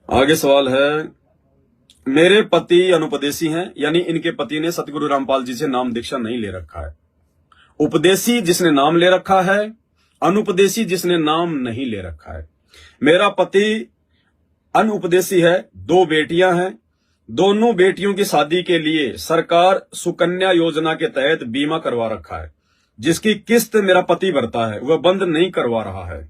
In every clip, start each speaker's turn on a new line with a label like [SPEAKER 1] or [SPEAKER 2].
[SPEAKER 1] आगे सवाल है, मेरे पति अनुपदेशी हैं, यानी इनके पति ने सतगुरु रामपाल जी से नाम दीक्षा नहीं ले रखा है। उपदेशी जिसने नाम ले रखा है, अनुपदेशी जिसने नाम नहीं ले रखा है। मेरा पति अनुपदेशी है, 2 बेटियां हैं। दोनों बेटियों की शादी के लिए सरकार सुकन्या योजना के तहत बीमा करवा रखा है, जिसकी किस्त मेरा पति भरता है, वह बंद नहीं करवा रहा है।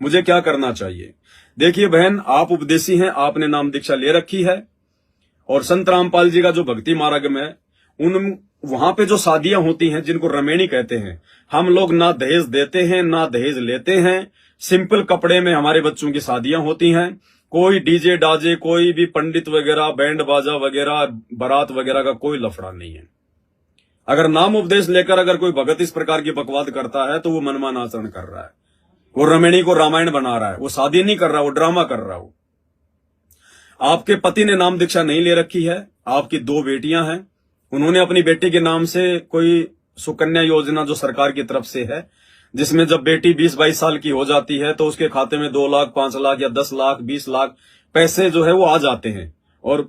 [SPEAKER 1] मुझे क्या करना चाहिए? देखिए बहन, आप उपदेशी हैं, आपने नाम दीक्षा ले रखी है, और संत रामपाल जी का जो भक्ति मार्ग में वहां पे जो शादियां होती हैं जिनको रमेणी कहते हैं, हम लोग ना दहेज देते हैं ना दहेज लेते हैं। सिंपल कपड़े में हमारे बच्चों की शादियां होती हैं। कोई डीजे डाजे, कोई भी पंडित वगैरह, बैंड बाजा वगैरह, बारात वगैरह का कोई लफड़ा नहीं है। अगर नाम उपदेश लेकर अगर कोई भगत इस प्रकार की बकवाद करता है तो वो मनमान आचरण कर रहा है, वो रमेणी को रामायण बना रहा है, वो शादी नहीं कर रहा, वो ड्रामा कर रहा हो। आपके पति ने नाम दीक्षा नहीं ले रखी है, आपकी 2 बेटियां हैं, उन्होंने अपनी बेटी के नाम से कोई सुकन्या योजना जो सरकार की तरफ से है, जिसमें जब बेटी 20-22 साल की हो जाती है तो उसके खाते में 2 लाख, 5 लाख या 10 लाख, 20 लाख पैसे जो है वो आ जाते हैं, और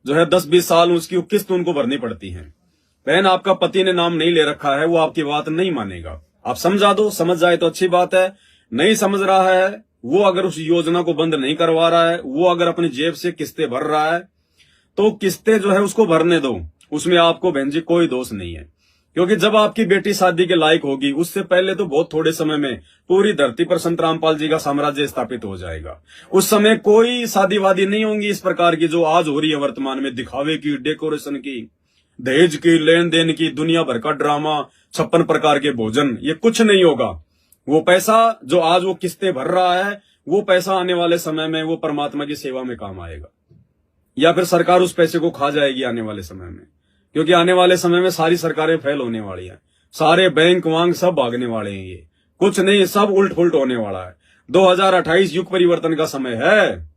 [SPEAKER 1] जो है 10-20 साल उसकी किस्त उनको भरनी पड़ती है। बहन, आपका पति ने नाम नहीं ले रखा है, वो आपकी बात नहीं मानेगा। आप समझा दो, समझ जाए तो अच्छी बात है। नहीं समझ रहा है, वो अगर उस योजना को बंद नहीं करवा रहा है, वो अगर अपनी जेब से किस्तें भर रहा है, तो किस्तें जो है उसको भरने दो, उसमें आपको बहन जी कोई दोष नहीं है। क्योंकि जब आपकी बेटी शादी के लायक होगी, उससे पहले तो बहुत थोड़े समय में पूरी धरती पर संत रामपाल जी का साम्राज्य स्थापित हो जाएगा। उस समय कोई शादी वादी नहीं होंगी इस प्रकार की जो आज हो रही है वर्तमान में, दिखावे की, डेकोरेशन की, दहेज की, लेन देन की, दुनिया भर का ड्रामा, 56 प्रकार के भोजन, ये कुछ नहीं होगा। वो पैसा जो आज वो किस्तें भर रहा है, वो पैसा आने वाले समय में वो परमात्मा की सेवा में काम आएगा, या फिर सरकार उस पैसे को खा जाएगी आने वाले समय में। क्योंकि आने वाले समय में सारी सरकारें फेल होने वाली हैं, सारे बैंक वांग सब भागने वाले हैं, ये कुछ नहीं, सब उल्ट पुल्ट होने वाला है। 2028 युग परिवर्तन का समय है।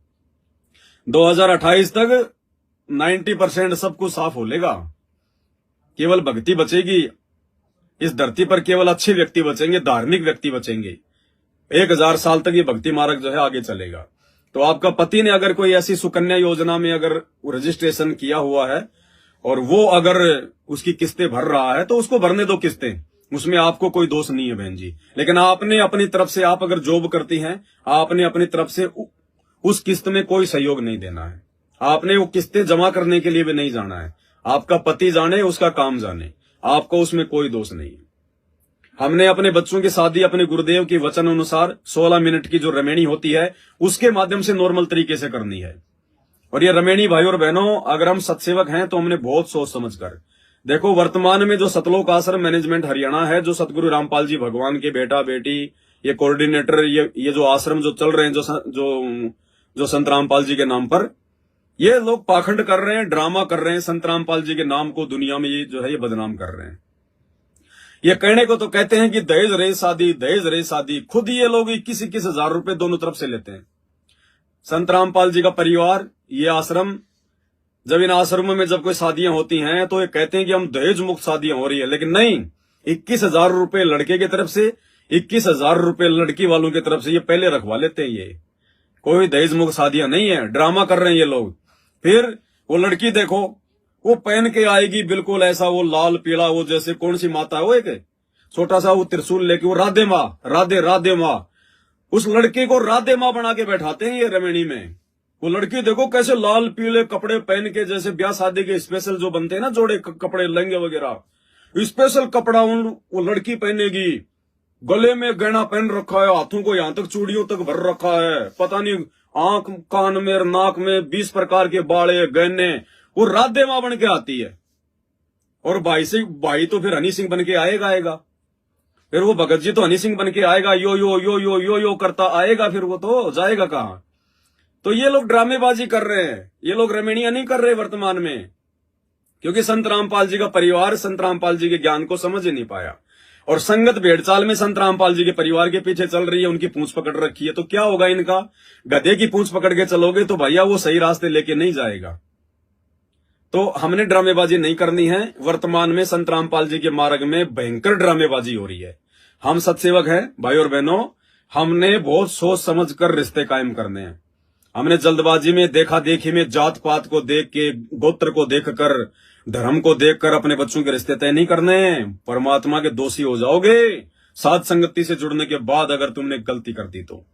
[SPEAKER 1] 2028 तक 90% सब कुछ साफ हो लेगा, केवल भक्ति बचेगी इस धरती पर, केवल अच्छे व्यक्ति बचेंगे, धार्मिक व्यक्ति बचेंगे। 1000 साल तक ये भक्ति मार्ग जो है आगे चलेगा। तो आपका पति ने अगर कोई ऐसी सुकन्या योजना में अगर रजिस्ट्रेशन किया हुआ है और वो अगर उसकी किस्तें भर रहा है तो उसको भरने दो किस्तें, उसमें आपको कोई दोष नहीं है बहन जी। लेकिन आपने अपनी तरफ से, आप अगर जॉब करती हैं, आपने अपनी तरफ से उस किस्त में कोई सहयोग नहीं देना है। आपने वो किस्तें जमा करने के लिए भी नहीं जाना है। आपका पति जाने, उसका काम जाने, आपको उसमें कोई दोष नहीं है। हमने अपने बच्चों की शादी अपने गुरुदेव के वचन अनुसार 16 मिनट की जो रमेणी होती है उसके माध्यम से नॉर्मल तरीके से करनी है। और ये रमेणी भाई और बहनों, अगर हम सत्सेवक हैं तो हमने बहुत सोच समझ कर, देखो वर्तमान में जो सतलोक आश्रम मैनेजमेंट हरियाणा है, जो सतगुरु रामपाल जी भगवान के बेटा बेटी, ये कोऑर्डिनेटर, ये जो आश्रम जो चल रहे हैं, जो संत रामपाल जी के नाम पर, ये लोग पाखंड कर रहे हैं, ड्रामा कर रहे हैं, संत रामपाल जी के नाम को दुनिया में ये जो है ये बदनाम कर रहे हैं। ये कहने को तो कहते हैं कि दहेज रहे शादी, दहेज रहे शादी, खुद ये लोग 21-21 हजार रुपए दोनों तरफ से लेते हैं। संत रामपाल जी का परिवार, ये आश्रम, जब इन आश्रमों में जब कोई शादियां होती हैं तो ये कहते हैं कि हम दहेज मुक्त शादियां हो रही है, लेकिन नहीं, 21,000 रुपए लड़के की तरफ से, 21,000 रुपए लड़की वालों की तरफ से ये पहले रखवा लेते हैं। ये कोई दहेज मुक्त शादियां नहीं है, ड्रामा कर रहे हैं ये लोग। फिर वो लड़की देखो, वो पहन के आएगी बिल्कुल ऐसा, वो लाल पीला, वो जैसे कौन सी माता है वो, एक छोटा सा वो त्रिशूल लेके, वो राधे माँ, राधे राधे माँ, उस लड़के को राधे माँ बना के बैठाते हैं ये रमेणी में। वो लड़की देखो कैसे लाल पीले कपड़े पहन के, जैसे ब्याह शादी के स्पेशल जो बनते हैं ना जोड़े कपड़े, लहंगे वगैरह, स्पेशल कपड़ा वो लड़की पहनेगी, गले में गहना पहन रखा है, हाथों को यहां तक चूड़ियों तक भर रखा है, पता नहीं आंख कान में नाक में 20 प्रकार के बाड़े गहने, वो राधे माँ बन के आती है। और भाई तो फिर हनी सिंह बन के आएगा, फिर वो भगत जी तो हनी सिंह बन के आएगा, यो यो यो यो यो यो करता आएगा, फिर वो तो जाएगा कहां। तो ये लोग ड्रामेबाजी कर रहे हैं, ये लोग रमेणियां नहीं कर रहे वर्तमान में, क्योंकि संत रामपाल जी का परिवार संत रामपाल जी के ज्ञान को समझ ही नहीं पाया, और संगत भेड़चाल में संत रामपाल जी के परिवार के पीछे चल रही है, उनकी पूंछ पकड़ रखी है। तो क्या होगा इनका? गधे की पूंछ पकड़ के चलोगे तो भैया वो सही रास्ते लेके नहीं जाएगा। तो हमने ड्रामेबाजी नहीं करनी है। वर्तमान में संत रामपाल जी के मार्ग में भयंकर ड्रामेबाजी हो रही है। हम सत्सेवक हैं भाई और बहनों, हमने बहुत सोच समझ कर रिश्ते कायम करने हैं। हमने जल्दबाजी में, देखा देखी में, जात पात को देख के, गोत्र को देखकर, धर्म को देखकर अपने बच्चों के रिश्ते तय नहीं करने। परमात्मा के दोषी हो जाओगे साध संगति से जुड़ने के बाद अगर तुमने गलती कर दी तो।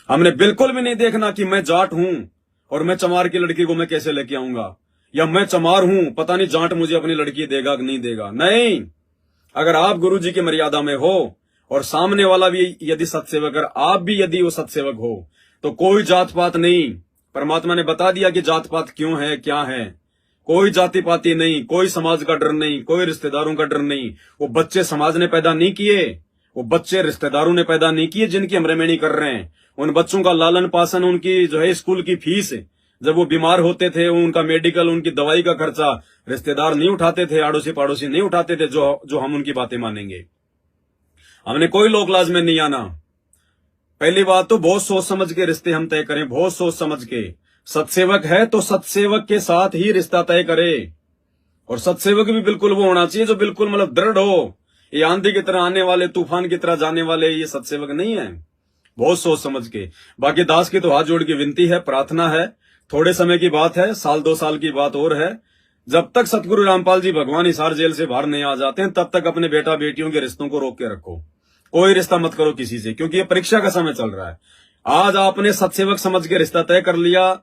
[SPEAKER 1] हमने बिल्कुल भी नहीं देखना कि मैं जाट हूं और मैं चमार की लड़की को मैं कैसे लेके आऊंगा, या मैं चमार हूं पता नहीं जाट मुझे अपनी लड़की देगा कि नहीं देगा। नहीं, अगर आप गुरु जी की मर्यादा में हो और सामने वाला भी यदि सत्सेवक, अगर आप भी यदि वो सत्सेवक हो, तो कोई जात पात नहीं। परमात्मा ने बता दिया कि जात पात क्यों है, क्या है। कोई जाति पाति नहीं, कोई समाज का डर नहीं, कोई रिश्तेदारों का डर नहीं। वो बच्चे समाज ने पैदा नहीं किए, वो बच्चे रिश्तेदारों ने पैदा नहीं किए जिनकी हम रेमेडी कर रहे हैं। उन बच्चों का लालन पालन, उनकी जो है स्कूल की फीस, जब वो बीमार होते थे उनका मेडिकल, उनकी दवाई का खर्चा रिश्तेदार नहीं उठाते थे, आड़ोसी पाड़ोसी नहीं उठाते थे, जो हम उनकी बातें मानेंगे। हमने कोई लोक लाज में नहीं आना। पहली बात तो बहुत सोच समझ के रिश्ते हम तय करें, बहुत सोच समझ के। सत्सेवक है तो सत्सेवक के साथ ही रिश्ता तय करे, और सत्सेवक भी बिल्कुल वो होना चाहिए जो बिल्कुल मतलब दृढ़ हो। ये आंधी की तरह आने वाले, तूफान की तरह जाने वाले ये सत्सेवक नहीं है। बहुत सोच समझ के। बाकी दास की तो हाथ जोड़ के विनती है, प्रार्थना है, थोड़े समय की बात है, साल 2 साल की बात और है। जब तक सतगुरु रामपाल जी भगवान हिसार जेल से बाहर नहीं आ जाते हैं तब तक अपने बेटा बेटियों के रिश्तों को रोक के रखो। कोई रिश्ता मत करो किसी से, क्योंकि ये परीक्षा का समय चल रहा है। आज आपने सत्सेवक समझ के रिश्ता तय कर लिया,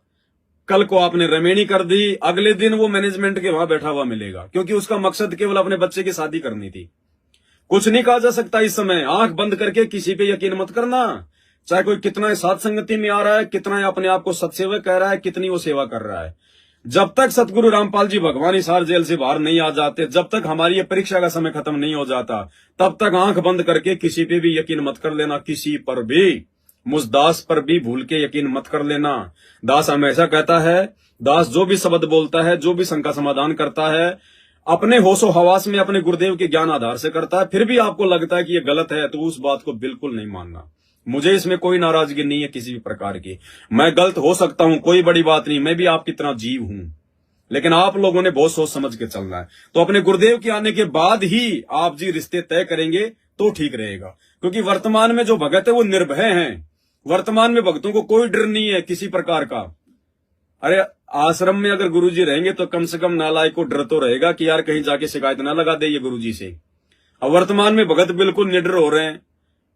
[SPEAKER 1] कल को आपने रमेणी कर दी, अगले दिन वो मैनेजमेंट के वहां बैठा हुआ मिलेगा, क्योंकि उसका मकसद केवल अपने बच्चे की शादी करनी थी। कुछ नहीं कहा जा सकता इस समय। आंख बंद करके किसी पे यकीन मत करना, चाहे कोई कितना साध संगति में आ रहा है, कितना अपने आप को सत्सेवक कह रहा है, कितनी वो सेवा कर रहा है। जब तक सतगुरु रामपाल जी भगवान हिसार जेल से बाहर नहीं आ जाते, जब तक हमारी ये परीक्षा का समय खत्म नहीं हो जाता, तब तक आंख बंद करके किसी पे भी यकीन मत कर लेना। किसी पर भी, मुझ दास पर भी भूल के यकीन मत कर लेना। दास हमेशा कहता है, दास जो भी शब्द बोलता है, जो भी शंका समाधान करता है, अपने होशो हवास में अपने गुरुदेव के ज्ञान आधार से करता है। फिर भी आपको लगता है कि ये गलत है तो उस बात को बिल्कुल नहीं मानना। मुझे इसमें कोई नाराजगी नहीं है किसी भी प्रकार की। मैं गलत हो सकता हूं, कोई बड़ी बात नहीं, मैं भी आपकी तरह जीव हूं, लेकिन आप लोगों ने बहुत सोच समझ के चलना है। तो अपने गुरुदेव के आने के बाद ही आप जी रिश्ते तय करेंगे तो ठीक रहेगा, क्योंकि वर्तमान में जो भगत है वो निर्भय हैं। वर्तमान में भक्तों को कोई डर नहीं है किसी प्रकार का। अरे आश्रम में अगर गुरुजी रहेंगे तो कम से कम नालायक को डर तो रहेगा कि यार कहीं जाके शिकायत ना लगा दे ये गुरुजी से। अब वर्तमान में भगत बिल्कुल निडर हो रहे हैं।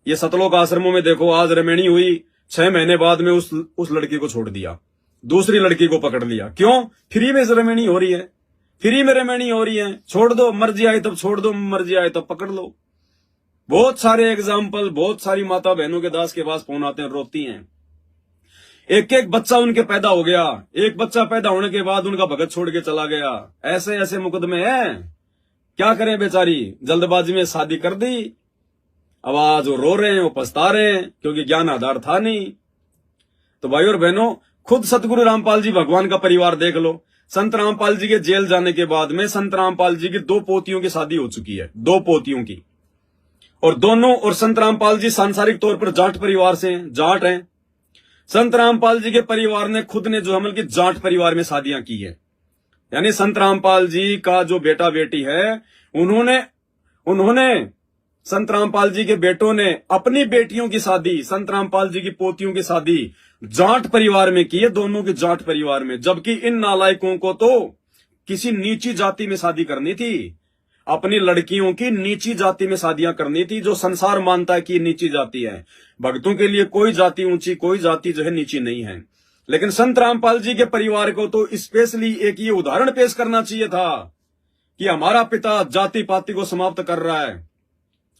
[SPEAKER 1] ये सतलोक आश्रमों में देखो, आज रमेणी हुई, 6 महीने बाद में उस लड़की को छोड़ दिया, दूसरी लड़की को पकड़ लिया। क्यों? फ्री में रमेणी हो रही है, फ्री में रमेणी हो रही है। छोड़ दो, मर्जी आए तब छोड़ दो, मर्जी आए तब पकड़ लो। बहुत सारे एग्जाम्पल, बहुत सारी माता बहनों के दास के पास फोन आते हैं, रोती हैं। एक एक बच्चा उनके पैदा हो गया, एक बच्चा पैदा होने के बाद उनका भगत छोड़ के चला गया। ऐसे ऐसे मुकदमे हैं, क्या करें बेचारी, जल्दबाजी में शादी कर दी। अब आज वो रो रहे हैं, वो पछता रहे हैं, क्योंकि ज्ञान आधार था नहीं। तो भाई और बहनों, खुद सतगुरु रामपाल जी भगवान का परिवार देख लो। संत रामपाल जी के जेल जाने के बाद में संत रामपाल जी की 2 पोतियों की शादी हो चुकी है, 2 पोतियों की। और संत रामपाल जी सांसारिक तौर पर जाट परिवार से हैं, जाट हैं। संत रामपाल जी के परिवार ने खुद ने जो हमल की जाट परिवार में शादियां की है। यानी संत रामपाल जी का जो बेटा बेटी है, उन्होंने संत रामपाल जी के बेटों ने अपनी बेटियों की शादी, संत रामपाल जी की पोतियों की शादी जाट परिवार में की है, दोनों के जाट परिवार में। जबकि इन नालायकों को तो किसी नीची जाति में शादी करनी थी, अपनी लड़कियों की नीची जाति में शादियां करनी थी, जो संसार मानता है कि नीची जाति है। भक्तों के लिए कोई जाति ऊंची, कोई जाति जो है नीची नहीं है। लेकिन संत रामपाल जी के परिवार को तो स्पेशली एक ये उदाहरण पेश करना चाहिए था कि हमारा पिता जाति पाति को समाप्त कर रहा है,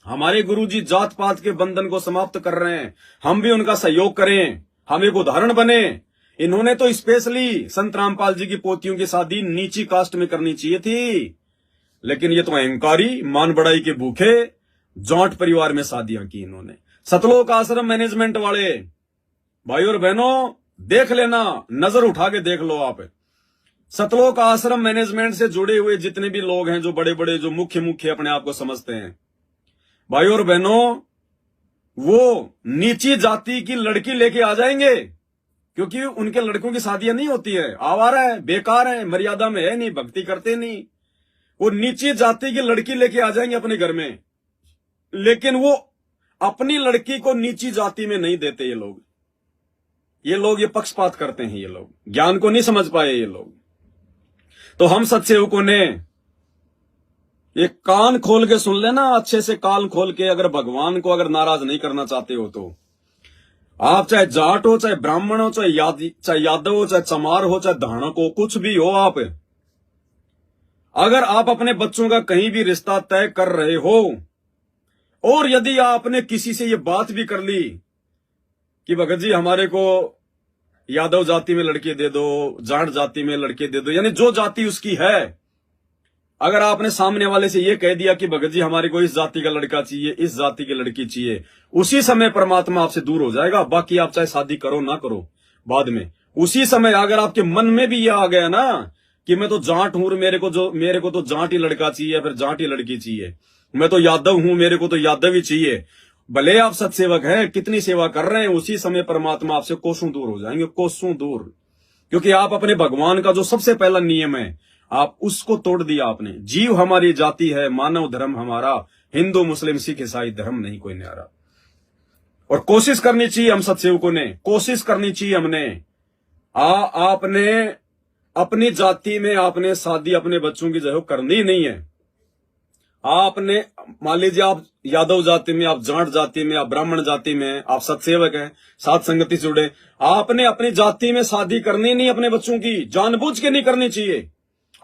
[SPEAKER 1] हमारे गुरुजी जात पात के बंधन को समाप्त कर रहे हैं, हम भी उनका सहयोग करें, हम एक उदाहरण बने। इन्होंने तो स्पेशली संत रामपाल जी की पोतियों की शादी नीची कास्ट में करनी चाहिए थी, लेकिन ये तो अहंकारी, मान बढ़ाई के भूखे जाट परिवार में शादियां की इन्होंने। सतलोक आश्रम मैनेजमेंट वाले भाई और बहनों, देख लेना, नजर उठा के देख लो आप। सतलोक आश्रम मैनेजमेंट से जुड़े हुए जितने भी लोग हैं, जो बड़े बड़े, जो मुख्य अपने आप को समझते हैं, भाई और बहनों, वो नीची जाति की लड़की लेके आ जाएंगे, क्योंकि उनके लड़कों की शादियां नहीं होती है, आवारा है, बेकार है, मर्यादा में है नहीं, भक्ति करते नहीं। वो नीची जाति की लड़की लेके आ जाएंगे अपने घर में, लेकिन वो अपनी लड़की को नीची जाति में नहीं देते ये लोग। ये लोग ये पक्षपात करते हैं, ये लोग ज्ञान को नहीं समझ पाए ये लोग। तो हम सत्सेवकों ने ये कान खोल के सुन लेना, अच्छे से कान खोल के, अगर भगवान को अगर नाराज नहीं करना चाहते हो तो आप चाहे जाट हो, चाहे ब्राह्मण हो, चाहे यादव हो, चाहे चमार हो, चाहे धाणक हो, कुछ भी हो, आप अगर आप अपने बच्चों का कहीं भी रिश्ता तय कर रहे हो और यदि आपने किसी से ये बात भी कर ली कि भगत जी हमारे को यादव जाति में लड़के दे दो, जाट जाति में लड़के दे दो, यानी जो जाति उसकी है, अगर आपने सामने वाले से ये कह दिया कि भगत जी हमारे को इस जाति का लड़का चाहिए, इस जाति की लड़की चाहिए, उसी समय परमात्मा आपसे दूर हो जाएगा। बाकी आप चाहे शादी करो ना करो बाद में, उसी समय अगर आपके मन में भी ये आ गया ना कि मैं तो जाट हूं, मेरे को तो जाट ही लड़का चाहिए, फिर जाट ही लड़की चाहिए, मैं तो यादव हूं, मेरे को तो यादव ही चाहिए, भले आप सत्सेवक हैं, कितनी सेवा कर रहे हैं, उसी समय परमात्मा आपसे कोसों दूर हो जाएंगे, कोसों दूर। क्योंकि आप अपने भगवान का जो सबसे पहला नियम है आप उसको तोड़ दिया आपने। जीव हमारी जाति है, मानव धर्म हमारा, हिंदू मुस्लिम सिख ईसाई धर्म नहीं कोई न्यारा। और कोशिश करनी चाहिए हम सत्सेवकों ने, कोशिश करनी चाहिए हमने। आपने अपनी जाति में आपने शादी अपने बच्चों की जो करनी नहीं है। आपने मान लीजिए आप यादव जाति में, आप जाट जाति में, आप ब्राह्मण जाति में, आप सत्सेवक हैं, साथ संगति से जुड़े, आपने अपनी जाति में शादी करनी नहीं अपने बच्चों की, जानबूझ के नहीं करनी चाहिए।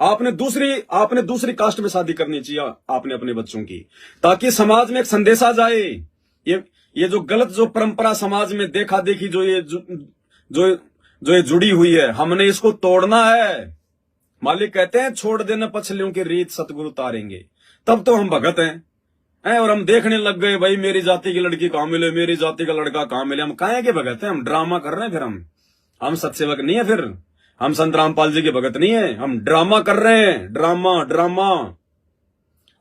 [SPEAKER 1] आपने दूसरी कास्ट में शादी करनी चाहिए आपने अपने बच्चों की, ताकि समाज में एक संदेश आ जाए। ये जो गलत जो परंपरा समाज में देखा देखी जो ये जुड़ी हुई है, हमने इसको तोड़ना है। मालिक कहते हैं छोड़ देना पछलियों की रीत, सतगुरु तारेंगे। तब तो हम भगत हैं और हम देखने लग गए भाई मेरी जाति की लड़की कहां मिले, मेरी जाति का लड़का कहां मिले। हम काहे के भगत हैं, हम ड्रामा कर रहे हैं। फिर हम सत्सेवक नहीं है, फिर हम संत रामपाल जी के भगत नहीं है, हम ड्रामा कर रहे हैं, ड्रामा।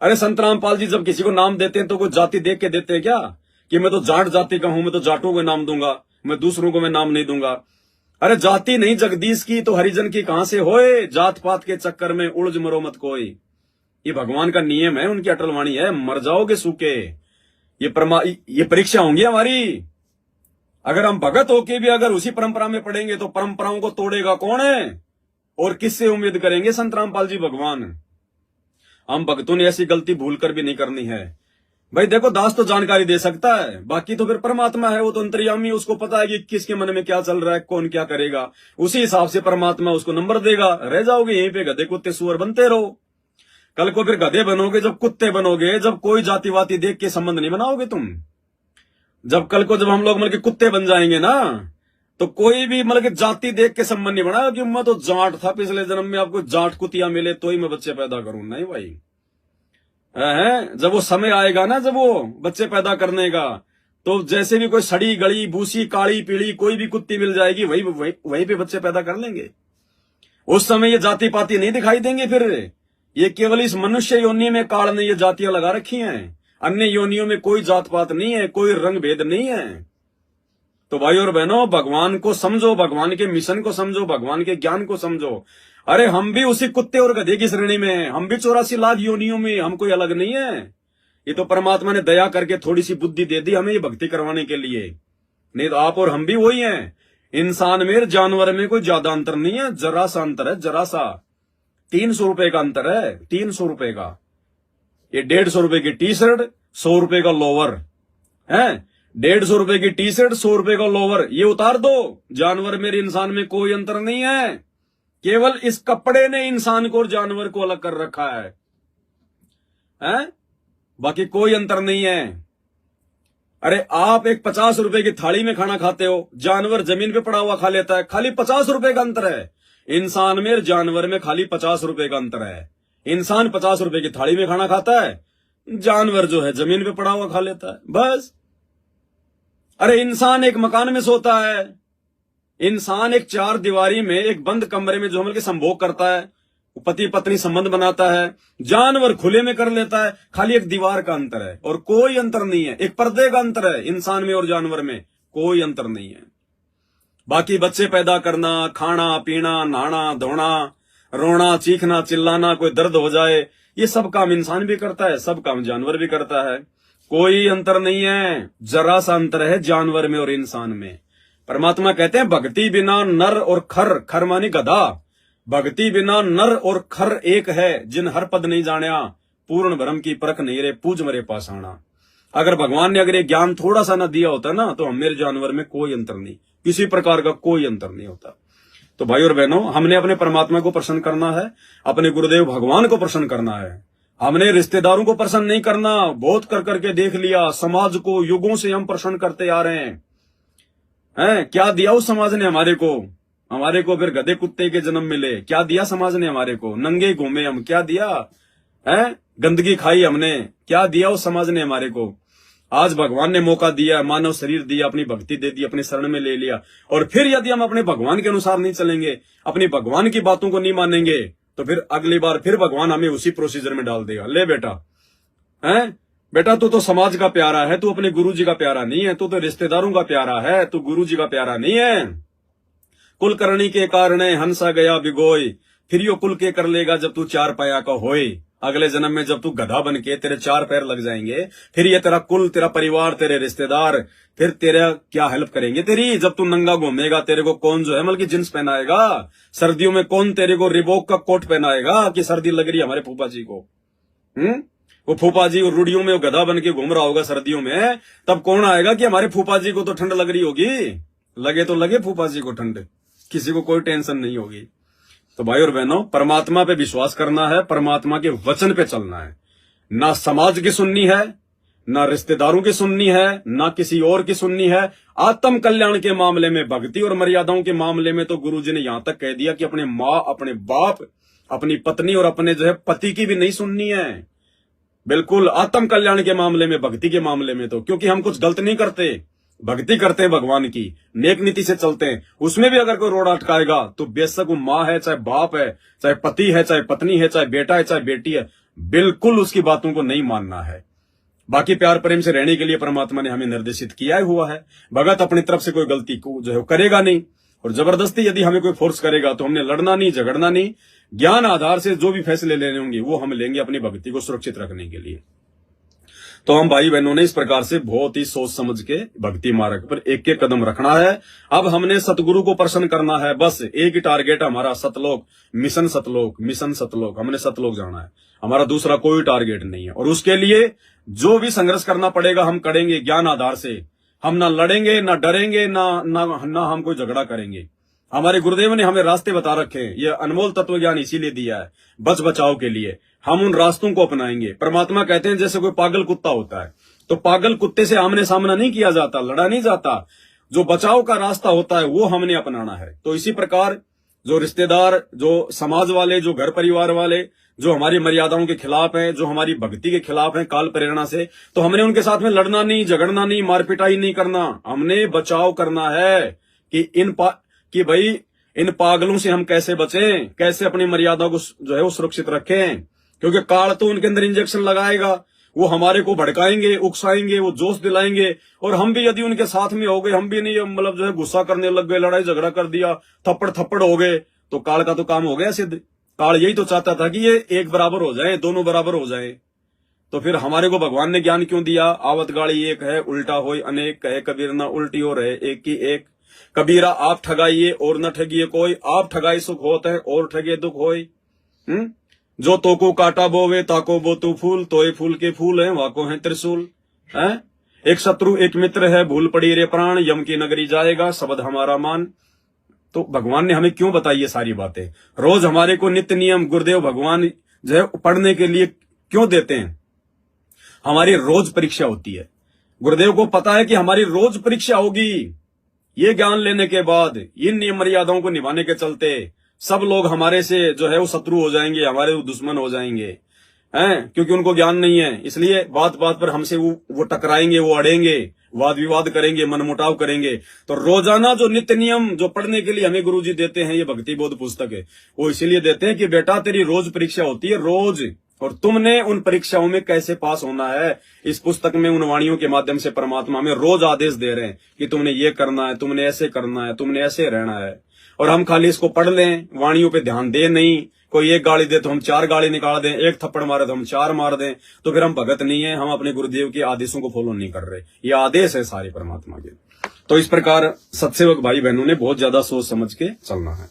[SPEAKER 1] अरे संत रामपाल जी जब किसी को नाम देते हैं तो कोई जाति देख के देते हैं क्या कि मैं तो जाट जाति का हूं, मैं तो जाटों को नाम दूंगा, मैं दूसरों को मैं नाम नहीं दूंगा। अरे जाति नहीं जगदीश की तो हरिजन की कहां से होए, जात पात के चक्कर में उलझ मरो मत कोई। ये भगवान का नियम है, उनकी अटल वाणी है, मर जाओगे सूखे। ये परीक्षा होंगी हमारी। अगर हम भगत होके भी अगर उसी परंपरा में पढ़ेंगे तो परंपराओं को तोड़ेगा कौन है और किससे उम्मीद करेंगे? संत रामपाल जी भगवान। हम भक्तों ने ऐसी गलती भूल कर भी नहीं करनी है। भाई देखो, दास तो जानकारी दे सकता है, बाकी तो फिर परमात्मा है, वो तो अंतर्यामी, उसको पता है कि किसके मन में क्या चल रहा है, कौन क्या करेगा, उसी हिसाब से परमात्मा उसको नंबर देगा। रह जाओगे यहीं पे गधे कुत्ते सुअर बनते रहो। कल को फिर गधे बनोगे जब कुत्ते बनोगे, जब कोई जाति वाति देख के संबंध नहीं बनाओगे तुम। जब कल को जब हम लोग मतलब कुत्ते बन जाएंगे ना, तो कोई भी मतलब जाति देख के संबंध नहीं बनाएगा कि मैं तो जाट था, पिछले जन्म में आपको जाट कुतिया मिले तो ही मैं बच्चे पैदा करूं। नहीं भाई, जब वो समय आएगा ना, जब वो बच्चे पैदा करने का, तो जैसे भी कोई सड़ी गली भूसी काली पीली कोई भी कुत्ती मिल जाएगी, वही पे बच्चे पैदा कर लेंगे। उस समय ये जाति पाति नहीं दिखाई देंगे। फिर ये केवल इस मनुष्य योनि में काल ने ये जातियां लगा रखी हैं, अन्य योनियों में कोई जात पात नहीं है, कोई रंग भेद नहीं है। तो भाई और बहनों, भगवान को समझो, भगवान के मिशन को समझो, भगवान के ज्ञान को समझो। अरे हम भी उसी कुत्ते और गधे की श्रेणी में हैं, हम भी 84 लाख योनियों में, हम कोई अलग नहीं है। ये तो परमात्मा ने दया करके थोड़ी सी बुद्धि दे दी हमें ये भक्ति करवाने के लिए, नहीं तो आप और हम भी वही हैं। इंसान में जानवर में कोई ज्यादा अंतर नहीं है, जरा सा अंतर है, जरा सा। 300 रुपए का अंतर है, 300 रुपए का। ये 150 रुपए की टी शर्ट, 100 रुपए का लोवर है। 150 रुपए की टी शर्ट, 100 रुपए का लोवर, ये उतार दो। जानवर में इंसान में कोई अंतर नहीं है, केवल इस कपड़े ने इंसान को और जानवर को अलग कर रखा है? बाकी कोई अंतर नहीं है। अरे आप एक 50 रुपए की थाली में खाना खाते हो, जानवर जमीन पे पड़ा हुआ खा लेता है, खाली 50 रुपए का अंतर है। इंसान में और जानवर में खाली 50 रुपए का अंतर है। इंसान 50 रुपए की थाली में खाना खाता है, जानवर जो है जमीन पे पड़ा हुआ खा लेता है, बस। अरे इंसान एक मकान में सोता है, इंसान एक 4 दीवारी में एक बंद कमरे में जो हम लोग संभोग करता है, पति पत्नी संबंध बनाता है। जानवर खुले में कर लेता है, खाली एक दीवार का अंतर है और कोई अंतर नहीं है। एक पर्दे का अंतर है, इंसान में और जानवर में कोई अंतर नहीं है। बाकी बच्चे पैदा करना, खाना पीना, नहाना धोना, रोना चीखना चिल्लाना, कोई दर्द हो जाए, ये सब काम इंसान भी करता है, सब काम जानवर भी करता है। कोई अंतर नहीं है, जरा सा अंतर है जानवर में और इंसान में। परमात्मा कहते हैं भक्ति बिना नर और खर, खर मानी गधा, भक्ति बिना नर और खर एक है, जिन हर पद नहीं जानिया, पूर्ण भ्रम की परख नहीं रे, पूज मरे पाषाणा। अगर भगवान ने अगर ये ज्ञान थोड़ा सा ना दिया होता ना, तो हम मेरे जानवर में कोई अंतर नहीं, किसी प्रकार का कोई अंतर नहीं होता। तो भाई और बहनों, हमने अपने परमात्मा को प्रसन्न करना है, अपने गुरुदेव भगवान को प्रसन्न करना है। हमने रिश्तेदारों को प्रसन्न नहीं करना। बहुत कर करके देख लिया, समाज को युगों से हम प्रसन्न करते आ रहे हैं। क्या दिया उस समाज ने हमारे को? हमारे को फिर गधे कुत्ते के जन्म मिले। क्या दिया समाज ने हमारे को? नंगे घूमे हम, क्या दिया है? गंदगी खाई हमने, क्या दिया उस समाज ने हमारे को? आज भगवान ने मौका दिया, मानव शरीर दिया, अपनी भक्ति दे दी, अपनी शरण में ले लिया, और फिर यदि हम अपने भगवान के अनुसार नहीं चलेंगे, अपनी भगवान की बातों को नहीं मानेंगे, तो फिर अगली बार फिर भगवान हमें उसी प्रोसीजर में डाल देगा। ले बेटा, बेटा तू तो समाज का प्यारा है, तू अपने गुरु जी का प्यारा नहीं है, तू तो रिश्तेदारों का प्यारा है, तू गुरु जी का प्यारा नहीं है। कुल करनी के कारण हंसा गया बिगोय, फिर यो कुल के कर लेगा जब तू चार पाया का होए। अगले जन्म में जब तू गधा बन के तेरे चार पैर लग जाएंगे, फिर ये तेरा कुल, तेरा परिवार, तेरे रिश्तेदार फिर तेरा क्या हेल्प करेंगे तेरी? जब तू नंगा घूमेगा, तेरे को कौन जो है मतलब की जींस पहनाएगा? सर्दियों में कौन तेरे को रिबोक का कोट पहनाएगा कि सर्दी लग रही है हमारे फूफा जी को? वो फूफा जी रुड़ियों में वो गधा बन के घूम रहा होगा सर्दियों में, तब कौन आएगा कि हमारे फूफा जी को तो ठंड लग रही होगी? लगे तो लगे फूफा जी को ठंड, किसी को कोई टेंशन नहीं होगी। तो भाई और बहनों, परमात्मा पे विश्वास करना है, परमात्मा के वचन पे चलना है। ना समाज की सुननी है, ना रिश्तेदारों की सुननी है, ना किसी और की सुननी है। आत्म कल्याण के मामले में, भक्ति और मर्यादाओं के मामले में तो गुरु जी ने यहां तक कह दिया कि अपने माँ, अपने बाप, अपनी पत्नी और अपने जो है पति की भी नहीं सुननी है। बिल्कुल आत्म कल्याण के मामले में, भक्ति के मामले में तो, क्योंकि हम कुछ गलत नहीं करते, भक्ति करते हैं भगवान की, नेक नीति से चलते हैं। उसमें भी अगर कोई रोड अटकाएगा तो बेशक वो माँ है, चाहे बाप है, चाहे पति है, चाहे पत्नी है, चाहे बेटा है, चाहे बेटी है, बिल्कुल उसकी बातों को नहीं मानना है। बाकी प्यार प्रेम से रहने के लिए परमात्मा ने हमें निर्देशित किया हुआ है। भगत अपनी तरफ से कोई गलती को जो है करेगा नहीं, और जबरदस्ती यदि हमें कोई फोर्स करेगा तो हमने लड़ना नहीं, झगड़ना नहीं। ज्ञान आधार से जो भी फैसले लेने होंगे वो हम लेंगे अपनी भक्ति को सुरक्षित रखने के लिए। तो हम भाई बहनों ने इस प्रकार से बहुत ही सोच समझ के भक्ति मार्ग पर एक एक कदम रखना है। अब हमने सतगुरु को प्रसन्न करना है, बस एक ही टारगेट हमारा, सतलोक मिशन, सतलोक मिशन, सतलोक, हमने सतलोक जाना है, हमारा दूसरा कोई टारगेट नहीं है। और उसके लिए जो भी संघर्ष करना पड़ेगा हम करेंगे ज्ञान आधार से। हम ना लड़ेंगे, ना डरेंगे, ना हम कोई झगड़ा करेंगे। हमारे गुरुदेव ने हमें रास्ते बता रखे हैं, ये अनमोल तत्व ज्ञान इसीलिए दिया है, बच बचाव के लिए। हम उन रास्तों को अपनाएंगे। परमात्मा कहते हैं जैसे कोई पागल कुत्ता होता है, तो पागल कुत्ते से आमने सामना नहीं किया जाता, लड़ा नहीं जाता, जो बचाव का रास्ता होता है वो हमने अपनाना है। तो इसी प्रकार जो रिश्तेदार, जो समाज वाले, जो घर परिवार वाले, जो हमारी मर्यादाओं के खिलाफ हैं, जो हमारी भक्ति के खिलाफ हैं काल प्रेरणा से, तो हमने उनके साथ में लड़ना नहीं, झगड़ना नहीं, मारपिटाई नहीं करना। हमने बचाव करना है कि भाई इन पागलों से हम कैसे बचें, कैसे अपनी मर्यादा को जो है वो सुरक्षित रखें। क्योंकि काल तो उनके अंदर इंजेक्शन लगाएगा, वो हमारे को भड़काएंगे, उकसाएंगे, वो जोश दिलाएंगे, और हम भी यदि उनके साथ में हो गए, हम भी नहीं मतलब जो है गुस्सा करने लग गए, लड़ाई झगड़ा कर दिया, थप्पड़ हो गए, तो काल का तो काम हो गया सिद्ध। काल यही तो चाहता था कि ये एक बराबर हो जाए, दोनों बराबर हो जाए। तो फिर हमारे को भगवान ने ज्ञान क्यों दिया? आवत गाड़ी एक है, उल्टा होय अनेक, कहे कबीर ना उल्टी हो रहे एक की एक। कबीरा आप ठगाइए और न ठगिए कोई, आप ठगाई सुख होता है और ठगे दुख होय। जो तो को काटा बोवे ताको बो तू फूल, तो ये फूल के फूल हैं वाको है त्रिशूल। एक शत्रु एक मित्र है, भूल पड़ी रे प्राण, यम की नगरी जाएगा शब्द हमारा मान। तो भगवान ने हमें क्यों बताई ये सारी बातें? रोज हमारे को नित्य नियम गुरुदेव भगवान जो है पढ़ने के लिए क्यों देते हैं? हमारी रोज परीक्षा होती है। गुरुदेव को पता है कि हमारी रोज परीक्षा होगी। ये ज्ञान लेने के बाद, इन नियम मर्यादाओं को निभाने के चलते सब लोग हमारे से जो है वो शत्रु हो जाएंगे, हमारे दुश्मन हो जाएंगे, क्योंकि उनको ज्ञान नहीं है। इसलिए बात बात पर हमसे वो टकराएंगे, वो अड़ेंगे, वाद विवाद करेंगे, मनमुटाव करेंगे। तो रोजाना जो नित्य नियम जो पढ़ने के लिए हमें गुरुजी देते हैं, ये भक्ति बोध पुस्तक है, वो इसीलिए देते हैं कि बेटा तेरी रोज परीक्षा होती है, रोज, और तुमने उन परीक्षाओं में कैसे पास होना है। इस पुस्तक में उन वाणियों के माध्यम से परमात्मा हमें रोज आदेश दे रहे हैं कि तुमने ये करना है, तुमने ऐसे करना है, तुमने ऐसे रहना है। और हम खाली इसको पढ़ लें, वाणियों पे ध्यान दे नहीं। कोई एक गाली दे तो हम चार गाली निकाल दें, एक थप्पड़ मारे तो हम चार मार दें, तो फिर हम भगत नहीं है, हम अपने गुरुदेव के आदेशों को फॉलो नहीं कर रहे। ये आदेश है सारे परमात्मा के। तो इस प्रकार सत्सेवक भाई बहनों ने बहुत ज्यादा सोच समझ के चलना है।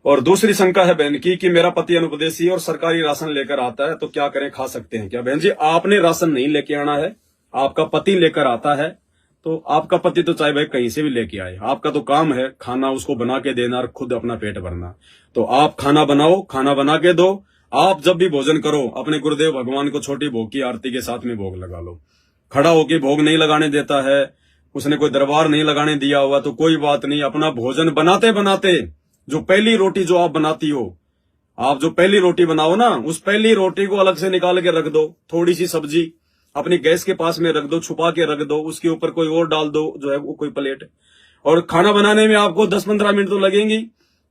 [SPEAKER 1] और दूसरी शंका है बहन की कि मेरा पति अनुपदेशी और सरकारी राशन लेकर आता है, तो क्या करें, खा सकते हैं क्या? बहन जी, आपने राशन नहीं लेके आना है, आपका पति लेकर आता है। तो आपका पति तो चाहे भाई कहीं से भी लेके आए, आपका तो काम है खाना उसको बना के देना और खुद अपना पेट भरना। तो आप खाना बनाओ, खाना बना के दो। आप जब भी भोजन करो अपने गुरुदेव भगवान को छोटी भोग की आरती के साथ में भोग लगा लो। खड़ा होके भोग नहीं लगाने देता है, उसने कोई दरबार नहीं लगाने दिया हुआ, तो कोई बात नहीं। अपना भोजन बनाते बनाते जो पहली रोटी जो आप बनाती हो, आप जो पहली रोटी बनाओ ना, उस पहली रोटी को अलग से निकाल के रख दो। थोड़ी सी सब्जी अपनी गैस के पास में रख दो, छुपा के रख दो, उसके ऊपर कोई और डाल दो जो है वो कोई प्लेट। और खाना बनाने में आपको 10-15 मिनट तो लगेंगी।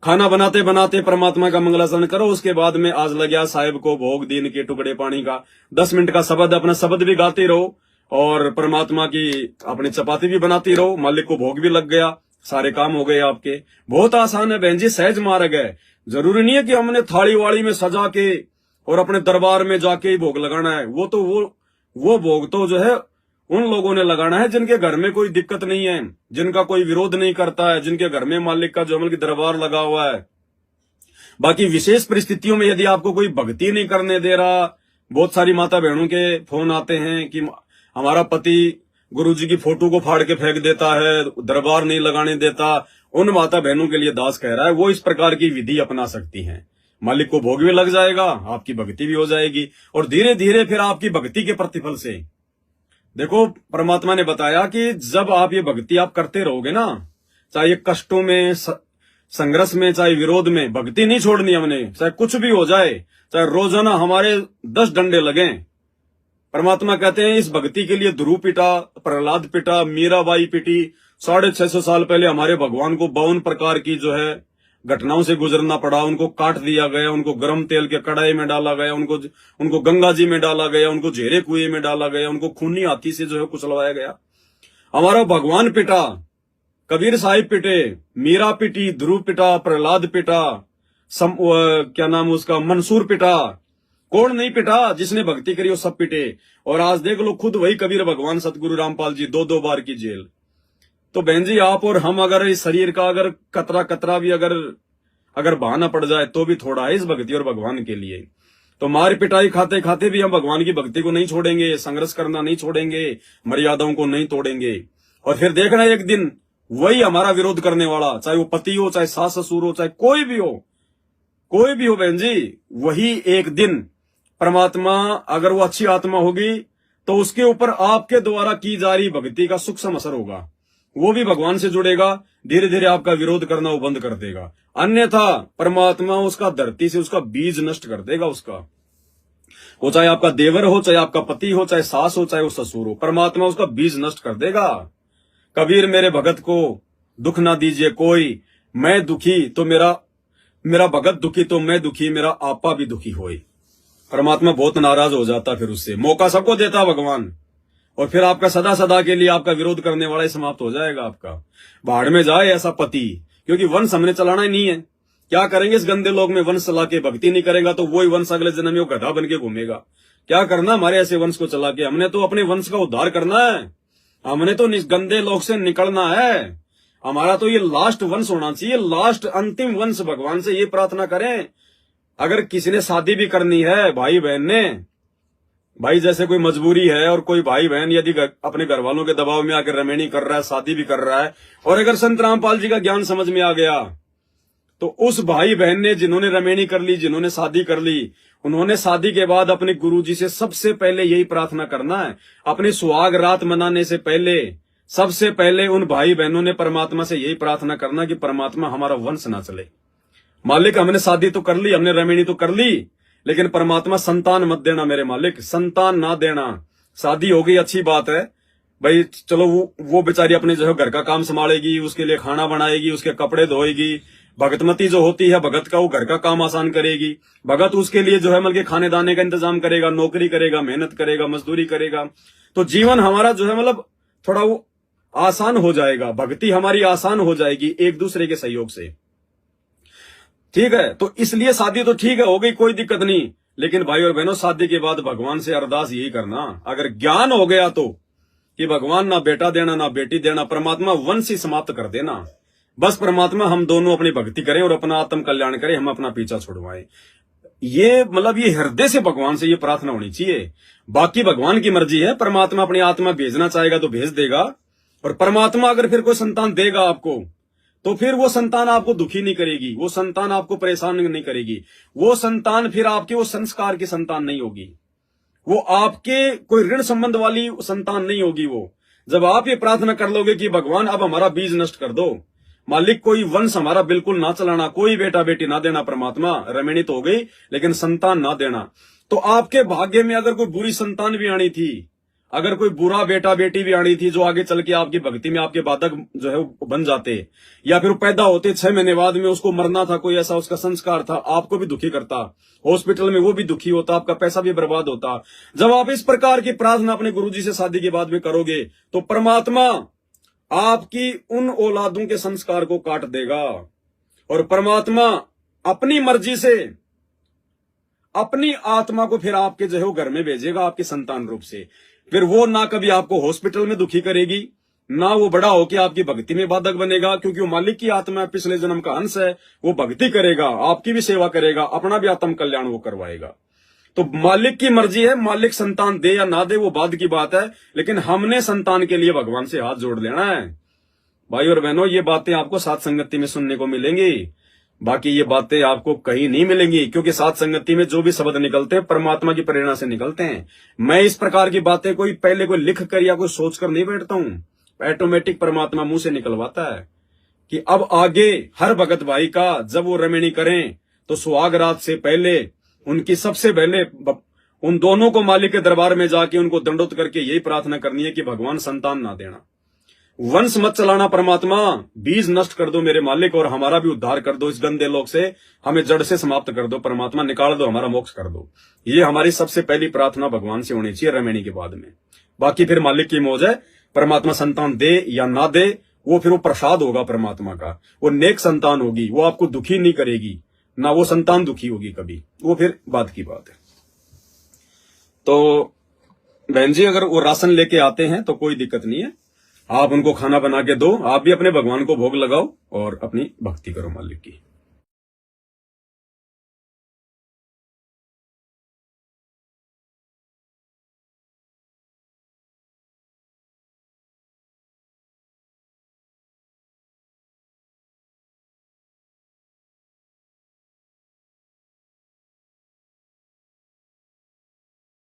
[SPEAKER 1] खाना बनाते बनाते परमात्मा का मंगलाचरण करो। उसके बाद में आज लग गया साहिब को भोग, दिन के टुकड़े पानी का 10 मिनट का शब्द, अपना शब्द भी गाते रहो और परमात्मा की अपनी चपाती भी बनाती रहो। मालिक को भोग भी लग गया, सारे काम हो गए आपके। बहुत आसान है बहन जी, सहज मार्ग है। जरूरी नहीं है कि हमने थाली वाली में सजा के और अपने दरबार में जाके ही भोग लगाना है। वो भोग तो जो है उन लोगों ने लगाना है जिनके घर में कोई दिक्कत नहीं है, जिनका कोई विरोध नहीं करता है, जिनके घर में मालिक का जो अमल की दरबार लगा हुआ है। बाकी विशेष परिस्थितियों में यदि आपको कोई भक्ति नहीं करने दे रहा, बहुत सारी माता बहनों के फोन आते हैं कि हमारा पति गुरुजी की फोटो को फाड़ के फेंक देता है, दरबार नहीं लगाने देता। उन माता बहनों के लिए दास कह रहा है वो इस प्रकार की विधि अपना सकती हैं। मालिक को भोग भी लग जाएगा, आपकी भक्ति भी हो जाएगी और धीरे धीरे फिर आपकी भक्ति के प्रतिफल से देखो, परमात्मा ने बताया कि जब आप ये भक्ति आप करते रहोगे ना, चाहे कष्टों में, संघर्ष में, चाहे विरोध में, भक्ति नहीं छोड़नी हमने। चाहे कुछ भी हो जाए, चाहे रोजाना हमारे 10 डंडे लगे, परमात्मा कहते हैं इस भक्ति के लिए ध्रुव पिटा, प्रहलाद पिटा, मीराबाई पिटी। 650 साल पहले हमारे भगवान को 52 प्रकार की जो है घटनाओं से गुजरना पड़ा। उनको काट दिया गया, उनको गर्म तेल के कड़ाई में डाला गया, उनको गंगा जी में डाला गया, उनको झेरे कुएं में डाला गया, उनको खूनी हाथी से जो है कुचलवाया गया। हमारा भगवान पिटा, कबीर साहिब पिटे, मीरा पिटी, ध्रुव पिटा, प्रहलाद पिटा, क्या नाम उसका, मंसूर पिटा। कौन नहीं पिटा? जिसने भक्ति करी वो सब पिटे। और आज देख लो खुद वही कबीर भगवान सतगुरु रामपाल जी 2-2 बार की जेल। तो बहन जी, आप और हम अगर इस शरीर का अगर कतरा भी अगर बहाना पड़ जाए तो भी थोड़ा है इस भक्ति और भगवान के लिए। तो मार पिटाई खाते खाते भी हम भगवान की भक्ति को नहीं छोड़ेंगे, संघर्ष करना नहीं छोड़ेंगे, मर्यादाओं को नहीं तोड़ेंगे। और फिर देखना एक दिन वही हमारा विरोध करने वाला, चाहे वो पति हो, चाहे सास ससुर हो, चाहे कोई भी हो बहन जी, वही एक दिन परमात्मा, अगर वो अच्छी आत्मा होगी तो उसके ऊपर आपके द्वारा की जा रही भक्ति का सूक्ष्म असर होगा। वो भी भगवान से जुड़ेगा, धीरे धीरे आपका विरोध करना वो बंद कर देगा। अन्यथा परमात्मा उसका धरती से उसका बीज नष्ट कर देगा उसका। वो चाहे आपका देवर हो, चाहे आपका पति हो, चाहे सास हो, चाहे वो ससुर हो, परमात्मा उसका बीज नष्ट कर देगा। कबीर मेरे भगत को दुख ना दीजिए कोई, मैं दुखी तो मेरा भगत दुखी तो मैं दुखी, मेरा आपा भी दुखी होए। परमात्मा बहुत नाराज हो जाता फिर उससे। मौका सबको देता भगवान, और फिर आपका सदा सदा के लिए आपका विरोध करने वाला ही समाप्त हो जाएगा। आपका भाड़ में जाए ऐसा पति, क्योंकि वंश हमने चलाना ही नहीं है। क्या करेंगे इस गंदे लोग में? वंश चला के भक्ति नहीं करेगा तो वही वंश अगले जन्म में वो गधा बन के घूमेगा। क्या करना हमारे ऐसे वंश को चला के? हमने तो अपने वंश का उद्धार करना है, हमने तो इस गंदे लोग से निकलना है। हमारा तो ये लास्ट वंश होना चाहिए, लास्ट अंतिम वंश। भगवान से ये प्रार्थना करें। अगर किसी ने शादी भी करनी है भाई बहन ने, भाई जैसे कोई मजबूरी है और कोई भाई बहन यदि अपने घर वालों के दबाव में आकर रमेणी कर रहा है, शादी भी कर रहा है, और अगर संत रामपाल जी का ज्ञान समझ में आ गया तो उस भाई बहन ने जिन्होंने रमेणी कर ली, जिन्होंने शादी कर ली, उन्होंने शादी के बाद अपने गुरुजी से सबसे पहले यही प्रार्थना करना है। अपनी सुहाग रात मनाने से पहले सबसे पहले उन भाई बहनों ने परमात्मा से यही प्रार्थना करना कि परमात्मा हमारा वंश ना चले। मालिक हमने शादी तो कर ली, हमने रमेणी तो कर ली, लेकिन परमात्मा संतान मत देना मेरे मालिक, संतान ना देना। शादी हो गई अच्छी बात है भाई, चलो वो बेचारी अपने जो है घर का काम संभालेगी, उसके लिए खाना बनाएगी, उसके कपड़े धोएगी। भगतमती जो होती है भगत का, वो घर का काम आसान करेगी। भगत उसके लिए जो है मतलब के खाने दाने का इंतजाम करेगा, नौकरी करेगा, मेहनत करेगा, मजदूरी करेगा। तो जीवन हमारा जो है मतलब थोड़ा वो आसान हो जाएगा, भक्ति हमारी आसान हो जाएगी एक दूसरे के सहयोग से। ठीक है, तो इसलिए शादी तो ठीक है हो गई, कोई दिक्कत नहीं, लेकिन भाई और बहनों शादी के बाद भगवान से अरदास यही करना, अगर ज्ञान हो गया तो कि भगवान ना बेटा देना ना बेटी देना, परमात्मा वंश ही समाप्त कर देना। बस परमात्मा हम दोनों अपनी भक्ति करें और अपना आत्म कल्याण करें, हम अपना पीछा छुड़वाएं। ये मतलब ये हृदय से भगवान से ये प्रार्थना होनी चाहिए। बाकी भगवान की मर्जी है, परमात्मा अपनी आत्मा भेजना चाहेगा तो भेज देगा, और परमात्मा अगर फिर कोई संतान देगा आपको तो फिर वो संतान आपको दुखी नहीं करेगी, वो संतान आपको परेशान नहीं करेगी, वो संतान फिर आपके वो संस्कार की संतान नहीं होगी, वो आपके कोई ऋण संबंध वाली संतान नहीं होगी। वो जब आप ये प्रार्थना कर लोगे कि भगवान अब हमारा बीज नष्ट कर दो, मालिक कोई वंश हमारा बिल्कुल ना चलाना, कोई बेटा बेटी ना देना, परमात्मा रमणीत हो गई लेकिन संतान ना देना, तो आपके भाग्य में अगर कोई बुरी संतान भी आनी थी, अगर कोई बुरा बेटा बेटी भी आनी थी जो आगे चल के आपकी भक्ति में आपके बाधक जो है वो बन जाते, या फिर पैदा होते 6 महीने बाद में उसको मरना था, कोई ऐसा उसका संस्कार था, आपको भी दुखी करता, हॉस्पिटल में वो भी दुखी होता, आपका पैसा भी बर्बाद होता। जब आप इस प्रकार की प्रार्थना अपने गुरुजी से शादी के बाद में करोगे तो परमात्मा आपकी उन औलादों के संस्कार को काट देगा, और परमात्मा अपनी मर्जी से अपनी आत्मा को फिर आपके जो है वो घर में भेजेगा आपके संतान रूप से। फिर वो ना कभी आपको हॉस्पिटल में दुखी करेगी, ना वो बड़ा होकर आपकी भक्ति में बाधक बनेगा, क्योंकि वो मालिक की आत्मा पिछले जन्म का अंश है, वो भक्ति करेगा, आपकी भी सेवा करेगा, अपना भी आत्म कल्याण वो करवाएगा। तो मालिक की मर्जी है, मालिक संतान दे या ना दे वो बाद की बात है, लेकिन हमने संतान के लिए भगवान से हाथ जोड़ लेना है। भाई और बहनों, ये बातें आपको साथ संगति में सुनने को मिलेंगी, बाकी ये बातें आपको कहीं नहीं मिलेंगी, क्योंकि साथ संगति में जो भी शब्द निकलते हैं परमात्मा की प्रेरणा से निकलते हैं। मैं इस प्रकार की बातें कोई पहले कोई लिख कर या कोई सोच कर नहीं बैठता हूं, ऑटोमेटिक परमात्मा मुंह से निकलवाता है कि अब आगे हर भगत भाई का जब वो रमणी करें तो सुहाग रात से पहले उनकी सबसे पहले उन दोनों को मालिक के दरबार में जाके उनको दंडोत करके यही प्रार्थना करनी है कि भगवान संतान ना देना, वंश मत चलाना, परमात्मा बीज नष्ट कर दो मेरे मालिक, और हमारा भी उद्धार कर दो इस गंदे लोक से, हमें जड़ से समाप्त कर दो, परमात्मा निकाल दो, हमारा मोक्ष कर दो। ये हमारी सबसे पहली प्रार्थना भगवान से होनी चाहिए रमणी के बाद में। बाकी फिर मालिक की मौज है, परमात्मा संतान दे या ना दे वो फिर वो प्रसाद होगा परमात्मा का, वो नेक संतान होगी, वो आपको दुखी नहीं करेगी, ना वो संतान दुखी होगी कभी, वो फिर बाद की बात है। तो बहन जी अगर वो राशन लेके आते हैं तो कोई दिक्कत नहीं है, आप उनको खाना बना के दो, आप भी अपने भगवान को भोग लगाओ और अपनी भक्ति करो मालिक की।